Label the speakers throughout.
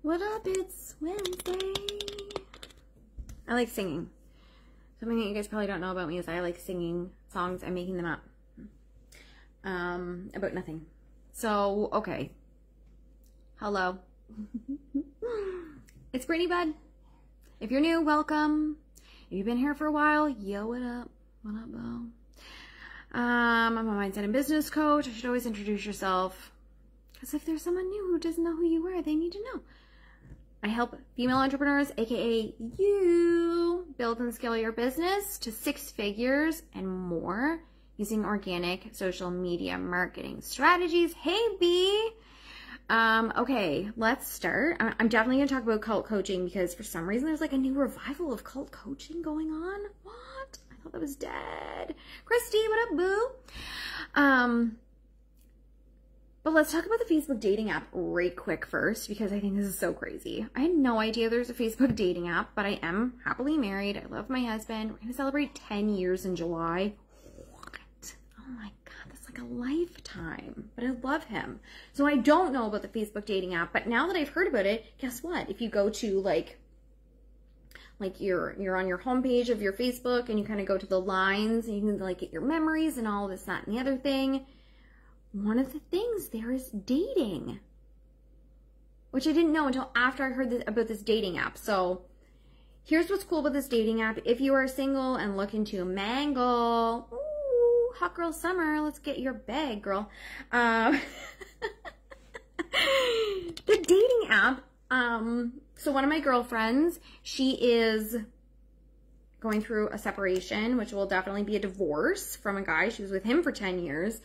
Speaker 1: What up? It's Wednesday. I like singing. Something that you guys probably don't know about me is I like singing songs and making them up. About nothing. So, okay. Hello. It's Brittany, bud. If you're new, welcome. If you've been here for a while, yo, what up? What up, bro? I'm a mindset and business coach. I should always introduce yourself, because if there's someone new who doesn't know who you are, they need to know. I help female entrepreneurs, aka you, build and scale your business to 6 figures and more using organic social media marketing strategies. Hey, B. Okay, let's start. I'm definitely going to talk about cult coaching because for some reason there's like a new revival of cult coaching going on. What? I thought that was dead. Christy, what up, boo? But let's talk about the Facebook dating app right quick first, because I think this is so crazy. I had no idea there's a Facebook dating app, but I am happily married. I love my husband. We're going to celebrate 10 years in July. What? Oh my God, that's like a lifetime. But I love him. So I don't know about the Facebook dating app, but now that I've heard about it, guess what? If you go to like you're on your homepage of your Facebook and you kind of go to the lines and you can like get your memories and all this, that, and the other thing. One of the things there is dating, which I didn't know until after I heard about this dating app. So here's what's cool about this dating app. If you are single and looking to mangle, ooh, hot girl summer, let's get your bag, girl. The dating app, so one of my girlfriends, she is going through a separation, which will definitely be a divorce from a guy. She was with him for 10 years.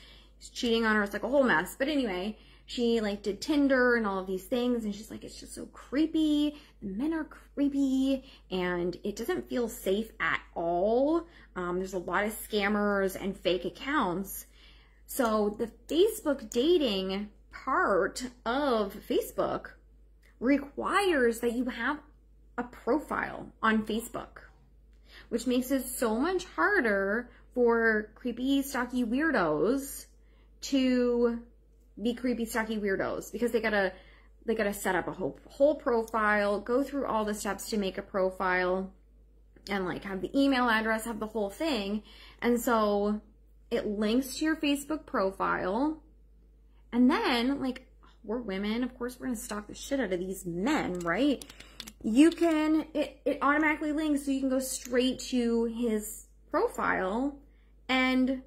Speaker 1: Cheating on her. It's like a whole mess. But anyway, she like did Tinder and all of these things, and she's like, it's just so creepy. The men are creepy and it doesn't feel safe at all. There's a lot of scammers and fake accounts. So the Facebook dating part of Facebook requires that you have a profile on Facebook, which makes it so much harder for creepy, stalky weirdos to be creepy, stocky weirdos, because they gotta set up a whole profile, go through all the steps to make a profile, and like have the email address, have the whole thing. And so it links to your Facebook profile, and then like we're women, of course we're gonna stalk the shit out of these men, right? You can, it automatically links so you can go straight to his profile and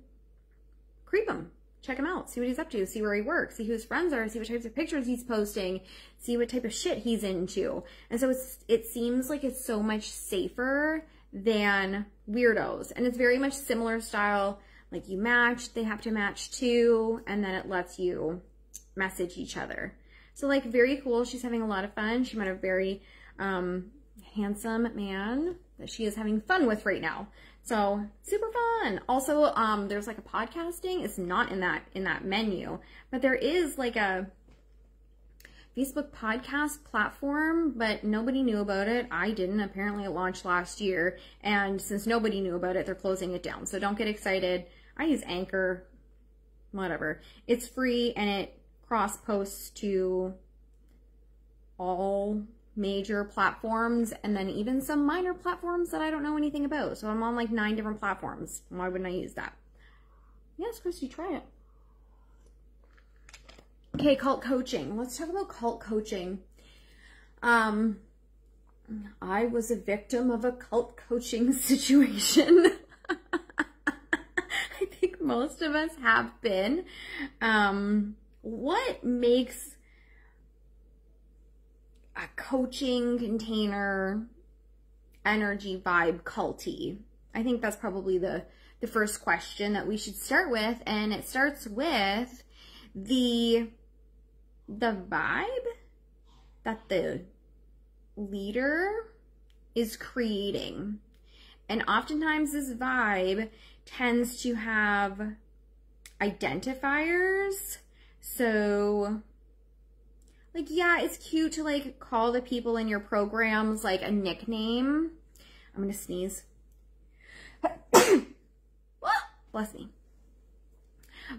Speaker 1: creep him. Check him out, see what he's up to, see where he works, see who his friends are, see what types of pictures he's posting, see what type of shit he's into. And so it seems like it's so much safer than weirdos. And it's very much similar style, like you match, they have to match too, and then it lets you message each other. So like very cool, she's having a lot of fun. She met a very handsome man that she is having fun with right now. So super fun. Also, there's like a podcasting. It's not in that menu, but there is like a Facebook podcast platform, but nobody knew about it. I didn't. Apparently it launched last year, and since nobody knew about it, they're closing it down. So don't get excited. I use Anchor, whatever. It's free and it cross posts to all major platforms, and then even some minor platforms that I don't know anything about. So I'm on like 9 different platforms. Why wouldn't I use that? Yes, Christy, try it. Okay, cult coaching. Let's talk about cult coaching. I was a victim of a cult coaching situation. I think most of us have been. What makes a coaching container energy vibe culty? I think that's probably the first question that we should start with, and it starts with the vibe that the leader is creating. And oftentimes this vibe tends to have identifiers. So like, yeah, it's cute to like call the people in your programs like a nickname. I'm gonna sneeze. Bless me.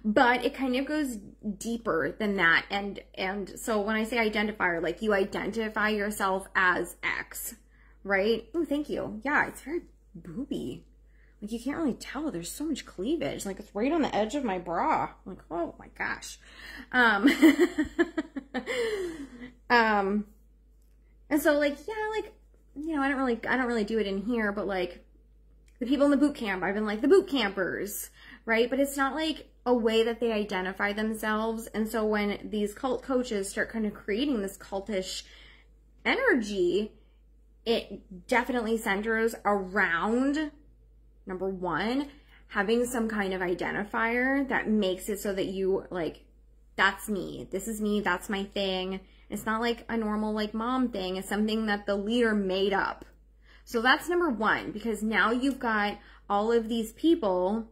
Speaker 1: but it kind of goes deeper than that. And so when I say identifier, like you identify yourself as X, right? Oh, thank you. Yeah, it's very booby. Like you can't really tell. There's so much cleavage. Like it's right on the edge of my bra. I'm like, oh my gosh. And so like, yeah, like, you know, I don't really do it in here, but like the people in the boot camp, I've been like the boot campers, right? But it's not like a way that they identify themselves. And so when these cult coaches start kind of creating this cultish energy, it definitely centers around, number one, having some kind of identifier that makes it so that you like, that's me, this is me, that's my thing. It's not like a normal like mom thing. It's something that the leader made up. So that's number one, because now you've got all of these people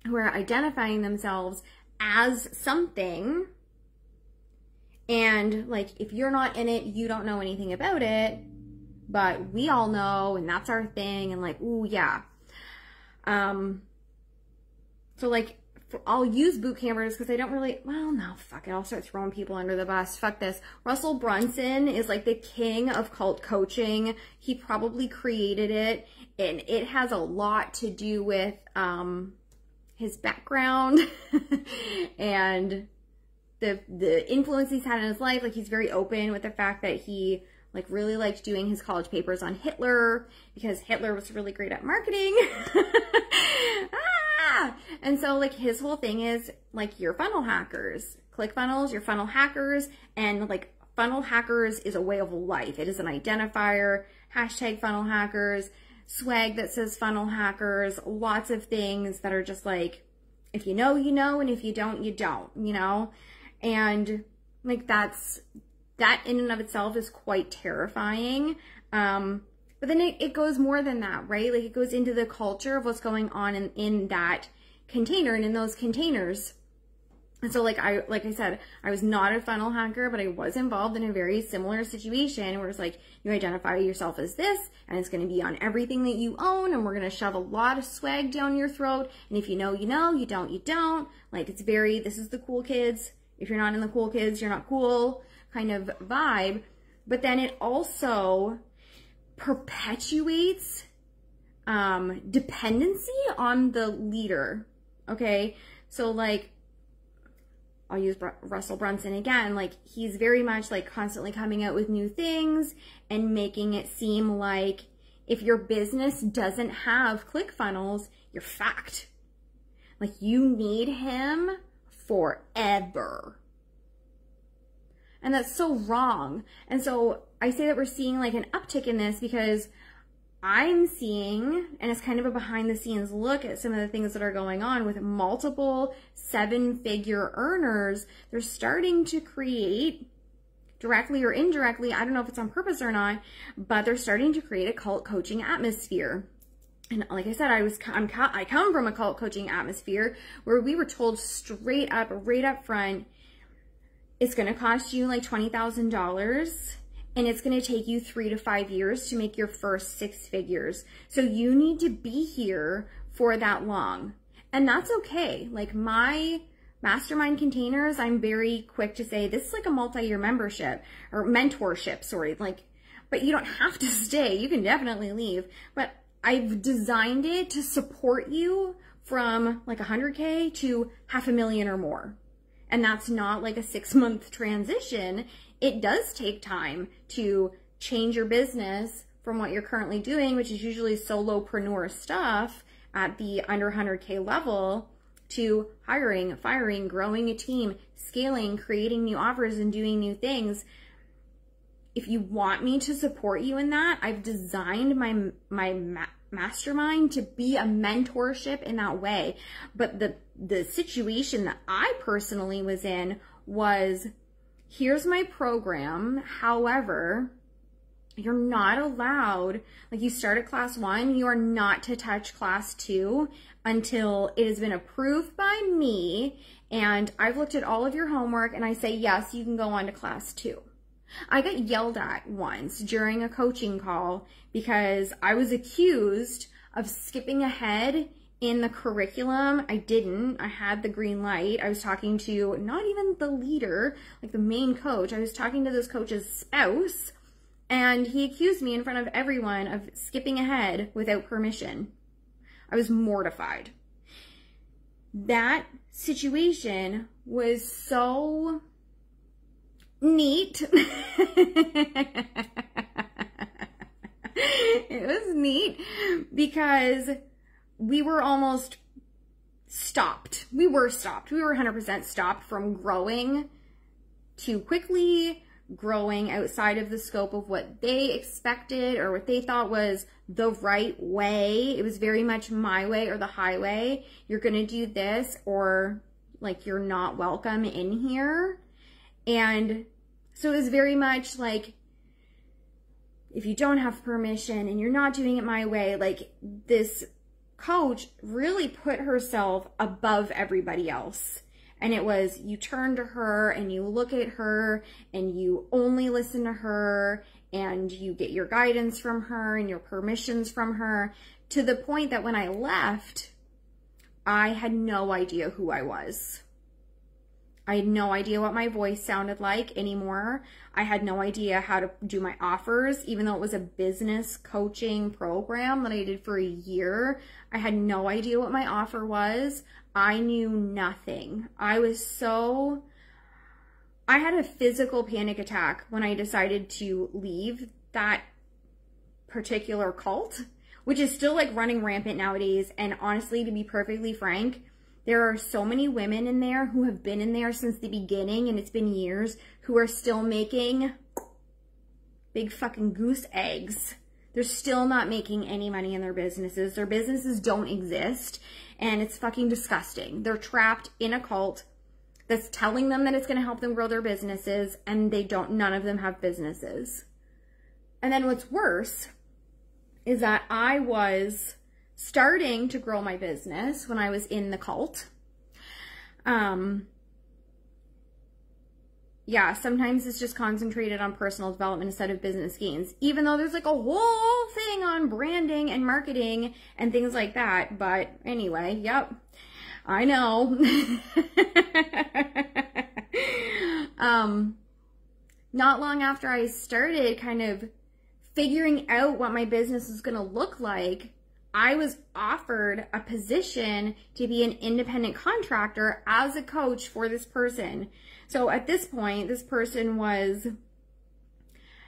Speaker 1: who are identifying themselves as something. And like, if you're not in it, you don't know anything about it, but we all know, and that's our thing. And like, ooh, yeah. So like, I'll use boot campers because I don't really, well, no, fuck it. I'll start throwing people under the bus. Fuck this. Russell Brunson is like the king of cult coaching. He probably created it, and it has a lot to do with his background and the influence he's had in his life. Like he's very open with the fact that he like really liked doing his college papers on Hitler because Hitler was really great at marketing. And so like his whole thing is like, you're funnel hackers, ClickFunnels, you're funnel hackers, and like funnel hackers is a way of life. It is an identifier, hashtag funnel hackers, swag that says funnel hackers, lots of things that are just like, if you know, you know, and if you don't, you don't, you know? And like that in and of itself is quite terrifying. But then it goes more than that, right? Like it goes into the culture of what's going on in that container and in those containers. And so like I said, I was not a funnel hacker, but I was involved in a very similar situation where it's like, you identify yourself as this, and it's going to be on everything that you own, and we're going to shove a lot of swag down your throat. And if you know, you know, you don't, you don't. Like it's very, this is the cool kids. If you're not in the cool kids, you're not cool kind of vibe. But then it also perpetuates dependency on the leader. Okay, so like I'll use Russell Brunson again. Like he's very much like constantly coming out with new things and making it seem like if your business doesn't have ClickFunnels, you're fucked. Like you need him forever. And that's so wrong. And so I say that we're seeing like an uptick in this because I'm seeing, and it's kind of a behind the scenes look at some of the things that are going on with multiple 7-figure earners. They're starting to create, directly or indirectly, I don't know if it's on purpose or not, but they're starting to create a cult coaching atmosphere. And like I said, I come from a cult coaching atmosphere where we were told straight up, right up front, it's going to cost you like $20,000. And it's going to take you 3 to 5 years to make your first 6 figures. So you need to be here for that long. And that's okay. Like my mastermind containers, I'm very quick to say, this is like a multi-year membership or mentorship, sorry. Like, but you don't have to stay. You can definitely leave. But I've designed it to support you from like 100K to $500,000 or more. And that's not like a 6-month transition. It does take time to change your business from what you're currently doing, which is usually solopreneur stuff at the under 100K level, to hiring, firing, growing a team, scaling, creating new offers, and doing new things. If you want me to support you in that, I've designed my mastermind to be a mentorship in that way. But the situation that I personally was in was, here's my program. However, you're not allowed, like you start at class 1, you are not to touch class 2 until it has been approved by me. And I've looked at all of your homework and I say, yes, you can go on to class 2. I got yelled at once during a coaching call because I was accused of skipping ahead in the curriculum, I didn't. I had the green light. I was talking to not even the leader, like the main coach. I was talking to this coach's spouse, and he accused me in front of everyone of skipping ahead without permission. I was mortified. That situation was so neat. It was neat because we were almost stopped. We were stopped. We were 100% stopped from growing too quickly, growing outside of the scope of what they expected or what they thought was the right way. It was very much my way or the highway. You're going to do this, or like you're not welcome in here. And so it was very much like, if you don't have permission and you're not doing it my way, like this coach really put herself above everybody else. And it was, you turn to her and you look at her and you only listen to her and you get your guidance from her and your permissions from her, to the point that when I left, I had no idea who I was. I had no idea what my voice sounded like anymore. I had no idea how to do my offers, even though it was a business coaching program that I did for a year. I had no idea what my offer was. I knew nothing. I had a physical panic attack when I decided to leave that particular cult, which is still like running rampant nowadays. And honestly, to be perfectly frank, there are so many women in there who have been in there since the beginning, and it's been years, who are still making big fucking goose eggs. They're still not making any money in their businesses. Their businesses don't exist, and it's fucking disgusting. They're trapped in a cult that's telling them that it's going to help them grow their businesses, and none of them have businesses. And then what's worse is that I was starting to grow my business when I was in the cult. Yeah, sometimes it's just concentrated on personal development instead of business gains, even though there's like a whole thing on branding and marketing and things like that. But anyway, yep, I know. Not long after I started kind of figuring out what my business was going to look like, I was offered a position to be an independent contractor as a coach for this person. So at this point, this person was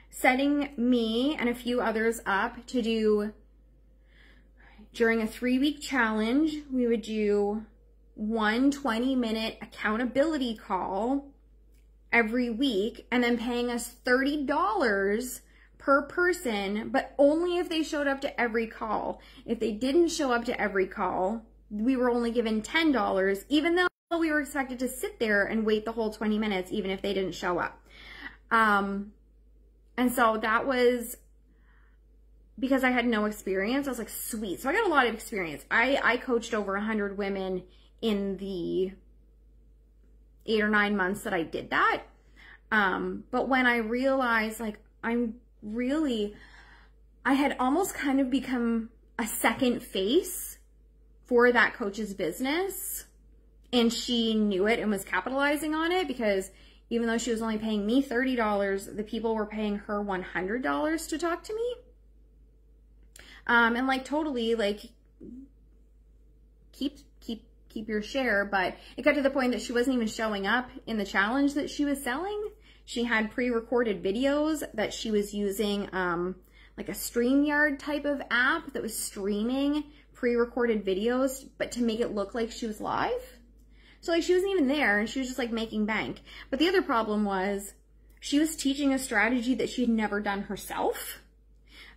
Speaker 1: setting me and a few others up to do, during a 3-week challenge, we would do one 20-minute accountability call every week, and then paying us $30 per person, but only if they showed up to every call. If they didn't show up to every call, we were only given $10, even though we were expected to sit there and wait the whole 20 minutes, even if they didn't show up. And so that was because I had no experience. I was like, sweet. So I got a lot of experience. I coached over 100 women in the 8 or 9 months that I did that. But when I realized, like, I had almost kind of become a second face for that coach's business, and she knew it and was capitalizing on it, because even though she was only paying me $30, the people were paying her $100 to talk to me. And like, totally, like, keep your share. But it got to the point that she wasn't even showing up in the challenge that she was selling. She had pre-recorded videos that she was using, like a StreamYard type of app that was streaming pre-recorded videos, but to make it look like she was live. So like, she wasn't even there, and she was just like making bank. But the other problem was she was teaching a strategy that she had never done herself.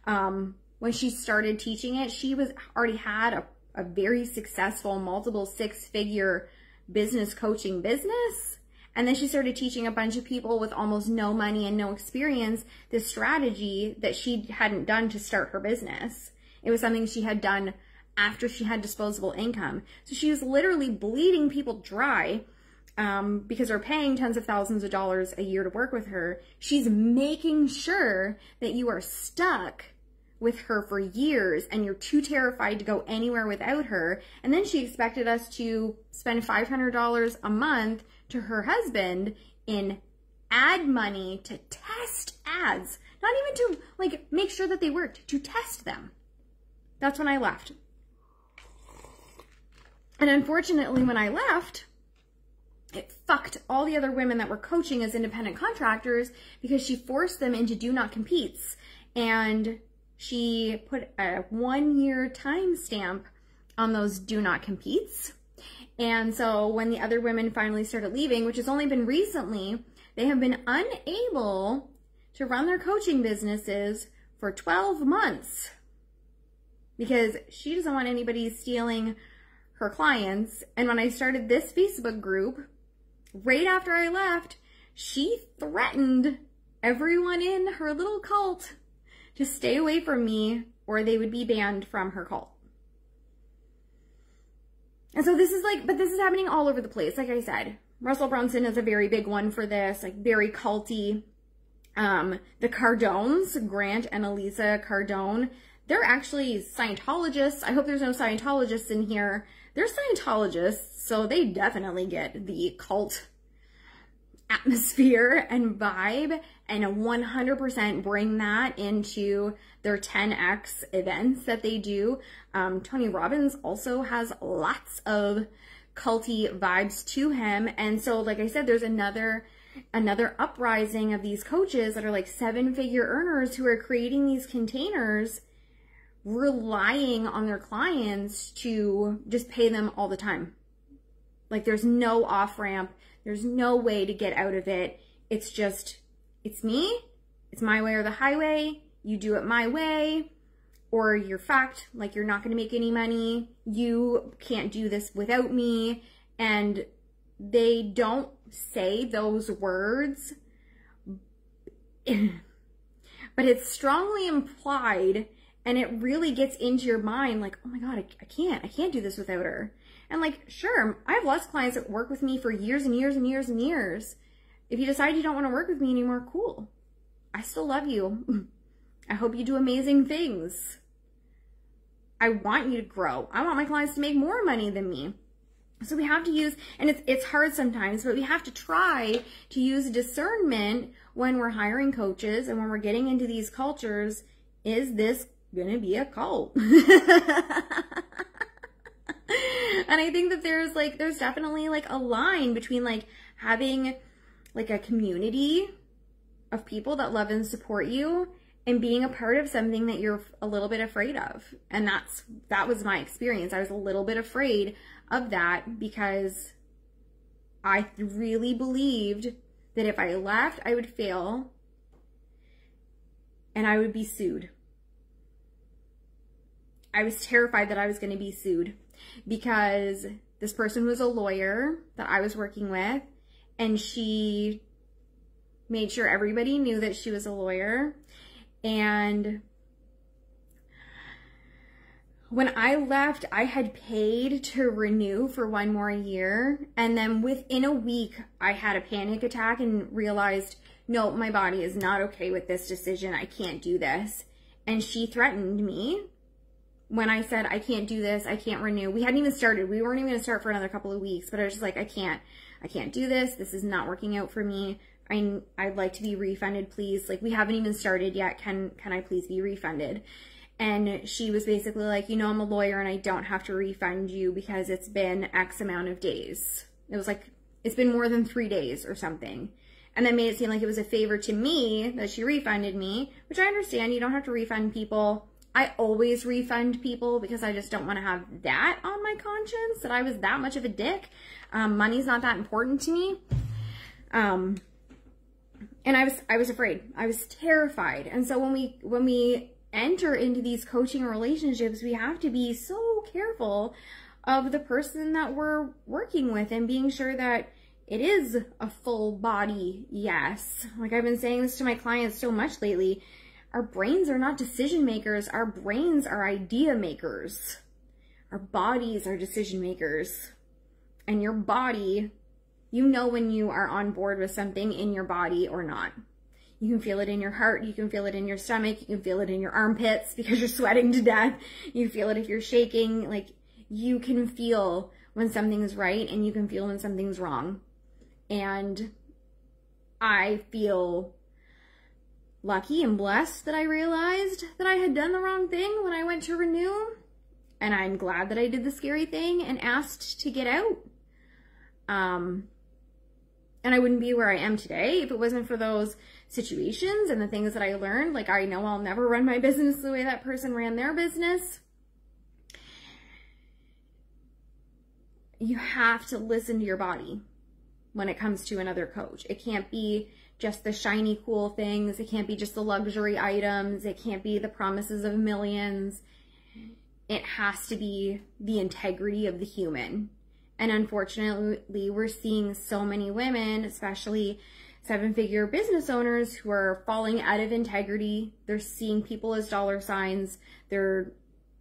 Speaker 1: When she started teaching it, she already had a very successful multiple 6-figure business coaching business. And then she started teaching a bunch of people with almost no money and no experience this strategy that she hadn't done to start her business. It was something she had done after she had disposable income. So she was literally bleeding people dry because they're paying tens of thousands of dollars a year to work with her. She's making sure that you are stuck with her for years and you're too terrified to go anywhere without her. And then she expected us to spend $500 a month to her husband in ad money to test ads, not even to like make sure that they worked, to test them. That's when I left. And unfortunately, when I left, it fucked all the other women that were coaching as independent contractors because she forced them into do not competes. And she put a 1-year timestamp on those do not competes. And so when the other women finally started leaving, which has only been recently, they have been unable to run their coaching businesses for 12 months because she doesn't want anybody stealing her clients. And when I started this Facebook group, right after I left, she threatened everyone in her little cult to stay away from me or they would be banned from her cult. And so this is like, but this is happening all over the place. Like I said, Russell Brunson is a very big one for this, like very culty. The Cardones, Grant and Elisa Cardone, they're actually Scientologists. I hope there's no Scientologists in here. They're Scientologists, so they definitely get the cult atmosphere and vibe and 100% bring that into their 10X events that they do. Tony Robbins also has lots of culty vibes to him. And so, like I said, there's another uprising of these coaches that are like 7-figure earners who are creating these containers, relying on their clients to just pay them all the time. Like there's no off-ramp. There's no way to get out of it. It's just, it's me. It's my way or the highway. You do it my way, or you're fucked. Like you're not going to make any money. You can't do this without me. And they don't say those words, but it's strongly implied. And it really gets into your mind like, oh my God, I can't do this without her. And like, sure, I have lots of clients that work with me for years and years and years and years. If you decide you don't want to work with me anymore, cool. I still love you. I hope you do amazing things. I want you to grow. I want my clients to make more money than me. So we have to use, and it's hard sometimes, but we have to try to use discernment when we're hiring coaches and when we're getting into these cultures. Is this gonna be a cult? And I think that there's definitely like a line between like having like a community of people that love and support you and being a part of something that you're a little bit afraid of. And that was my experience. I was a little bit afraid of that because I really believed that if I left, I would fail and I would be sued. I was terrified that I was going to be sued because this person was a lawyer that I was working with, and she made sure everybody knew that she was a lawyer. And when I left, I had paid to renew for 1 more year. And then within a week, I had a panic attack and realized, no, my body is not okay with this decision. I can't do this. And she threatened me. When I said, I can't do this, I can't renew. We hadn't even started. We weren't even going to start for another couple of weeks, but I was just like, I can't do this. This is not working out for me. I'd like to be refunded, please. Like, we haven't even started yet. Can I please be refunded? And she was basically like, you know, I'm a lawyer and I don't have to refund you because it's been X amount of days. It was like, it's been more than 3 days or something. And that made it seem like it was a favor to me that she refunded me, which I understand. You don't have to refund people. I always refund people because I just don't want to have that on my conscience, that I was that much of a dick. Money's not that important to me. And I was afraid. I was terrified. And so when we enter into these coaching relationships, we have to be so careful of the person that we're working with and being sure that it is a full body yes. Like I've been saying this to my clients so much lately. Our brains are not decision makers. Our brains are idea makers. Our bodies are decision makers. And your body, you know when you are on board with something in your body or not. You can feel it in your heart. You can feel it in your stomach. You can feel it in your armpits because you're sweating to death. You feel it if you're shaking. Like, you can feel when something's right and you can feel when something's wrong. And I feel lucky and blessed that I realized that I had done the wrong thing when I went to renew. And I'm glad that I did the scary thing and asked to get out. And I wouldn't be where I am today if it wasn't for those situations and the things that I learned. Like, I know I'll never run my business the way that person ran their business. You have to listen to your body when it comes to another coach. It can't be just the shiny, cool things. It can't be just the luxury items. It can't be the promises of millions. It has to be the integrity of the human. And unfortunately, we're seeing so many women, especially seven-figure business owners, who are falling out of integrity. They're seeing people as dollar signs. They're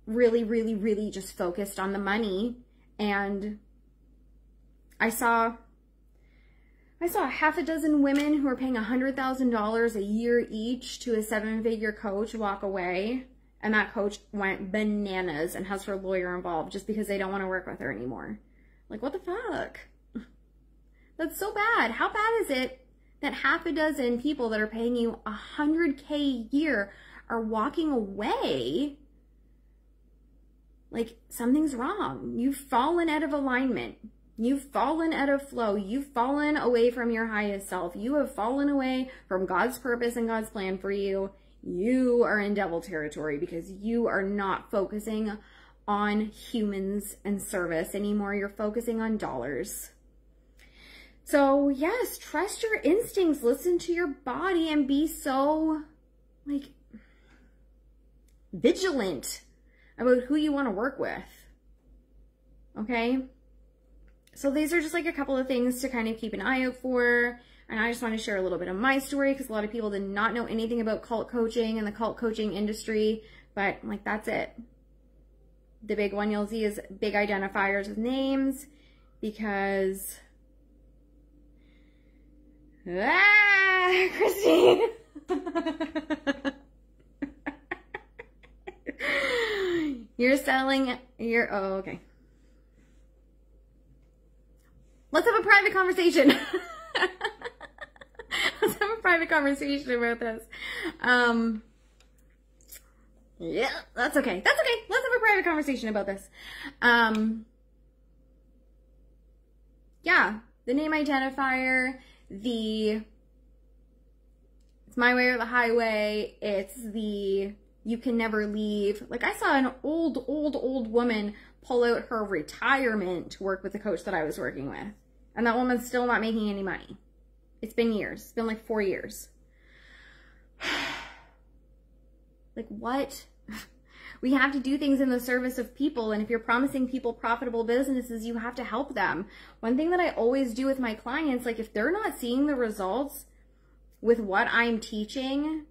Speaker 1: really, really, really just focused on the money. And I saw a half a dozen women who are paying $100,000 a year each to a seven-figure coach walk away. And that coach went bananas and has her lawyer involved just because they don't want to work with her anymore. Like, what the fuck? That's so bad. How bad is it that half a dozen people that are paying you $100K a year are walking away? Like, something's wrong. You've fallen out of alignment. You've fallen out of flow. You've fallen away from your highest self. You have fallen away from God's purpose and God's plan for you. You are in devil territory because you are not focusing on humans and service anymore. You're focusing on dollars. So yes, trust your instincts, listen to your body, and be so, like, vigilant about who you want to work with. Okay? So these are just like a couple of things to kind of keep an eye out for. And I just want to share a little bit of my story because a lot of people did not know anything about cult coaching and the cult coaching industry. But, like, that's it. The big one you'll see is big identifiers with names, because, Christine. You're selling your, oh, okay. Let's have a private conversation. Let's have a private conversation about this. Yeah, that's okay. That's okay. Let's have a private conversation about this. Yeah, the name identifier, it's my way or the highway. It's you can never leave. Like, I saw an old woman pull out her retirement to work with the coach that I was working with. And that woman's still not making any money. It's been years. It's been like 4 years. Like, what? We have to do things in the service of people. And if you're promising people profitable businesses, you have to help them. One thing that I always do with my clients, like, if they're not seeing the results with what I'm teaching,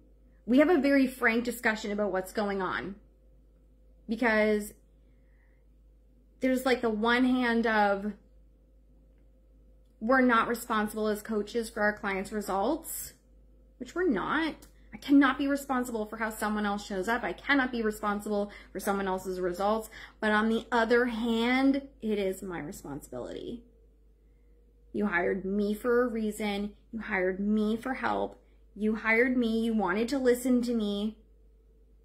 Speaker 1: we have a very frank discussion about what's going on. Because there's like the one hand of, we're not responsible as coaches for our clients' results, which we're not. I cannot be responsible for how someone else shows up. I cannot be responsible for someone else's results. But on the other hand, it is my responsibility. You hired me for a reason. You hired me for help. You hired me. You wanted to listen to me.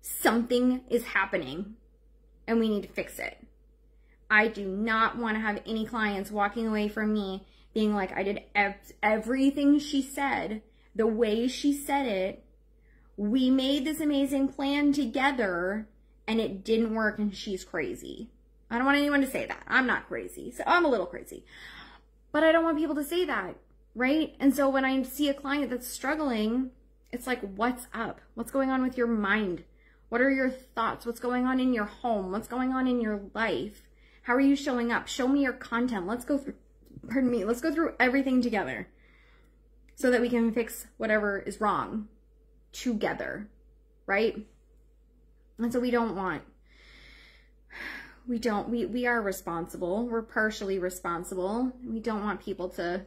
Speaker 1: Something is happening, and we need to fix it. I do not want to have any clients walking away from me being like, I did everything she said, the way she said it. We made this amazing plan together and it didn't work and she's crazy. I don't want anyone to say that. I'm not crazy. So I'm a little crazy. But I don't want people to say that, right? And so when I see a client that's struggling, it's like, what's up? What's going on with your mind? What are your thoughts? What's going on in your home? What's going on in your life? How are you showing up? Show me your content. Let's go through, let's go through everything together so that we can fix whatever is wrong together, right? And so we are responsible. We're partially responsible. We don't want people to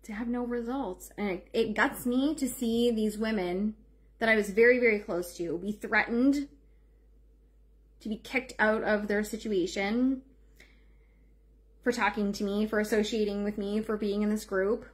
Speaker 1: to have no results. And it guts me to see these women that I was very, very close to be threatened to be kicked out of their situation for talking to me, for associating with me, for being in this group.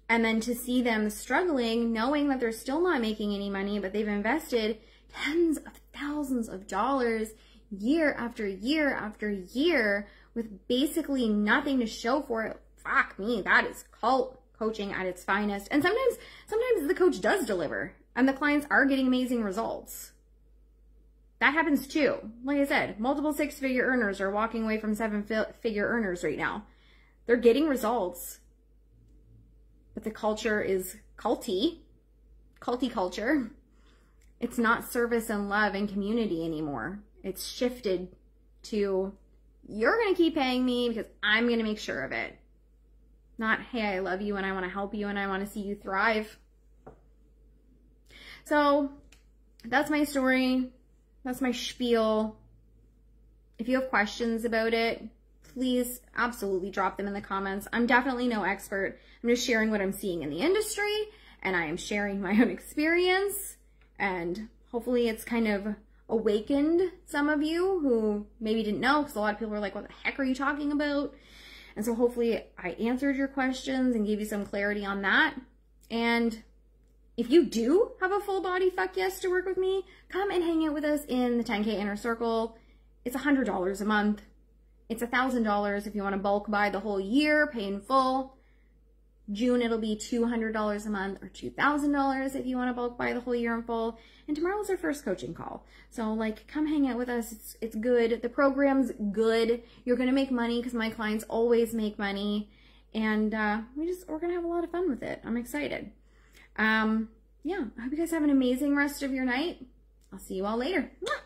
Speaker 1: And then to see them struggling, knowing that they're still not making any money, but they've invested tens of thousands of dollars year after year after year with basically nothing to show for it. Fuck me, that is cult coaching at its finest. And sometimes the coach does deliver and the clients are getting amazing results. That happens too. Like I said, multiple six-figure earners are walking away from seven-figure earners right now. They're getting results, but the culture is culty culture. It's not service and love and community anymore. It's shifted to, you're going to keep paying me because I'm going to make sure of it. Not, hey, I love you and I want to help you and I want to see you thrive. So that's my story. That's my spiel. If you have questions about it, please absolutely drop them in the comments. I'm definitely no expert. I'm just sharing what I'm seeing in the industry, and I am sharing my own experience, and hopefully it's kind of awakened some of you who maybe didn't know, because a lot of people were like, what the heck are you talking about? And so hopefully I answered your questions and gave you some clarity on that. And if you do have a full body fuck yes to work with me, come and hang out with us in the 10K Inner Circle. It's $100 a month. It's $1,000 if you want to bulk buy the whole year, pay in full. June, it'll be $200 a month or $2,000 if you want to bulk buy the whole year in full. And tomorrow's our first coaching call. So like, come hang out with us. It's good. The program's good. You're going to make money because my clients always make money. And we're going to have a lot of fun with it. I'm excited. Yeah, I hope you guys have an amazing rest of your night. I'll see you all later. Mwah!